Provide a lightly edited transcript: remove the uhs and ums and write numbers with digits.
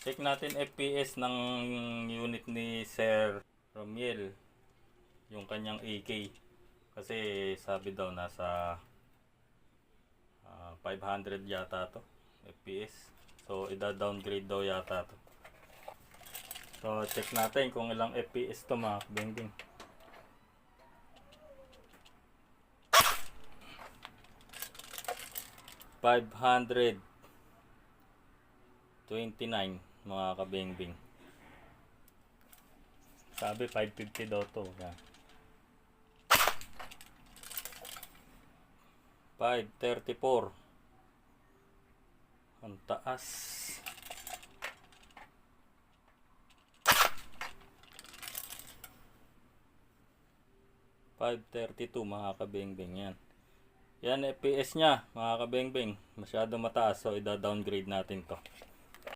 Check natin FPS ng unit ni Sir Romiel, yung kanyang AK. Kasi sabi daw nasa 500 yata to FPS. So ida-downgrade daw yata to. So check natin kung ilang FPS to mga kabingbing. $529 mga kabingbing. Sabi 550 daw to. Yan. 534. Ang taas. 532 mga kabingbing. Yan. Yan FPS nya mga kabingbing. Masyado mataas, so ida-downgrade natin to.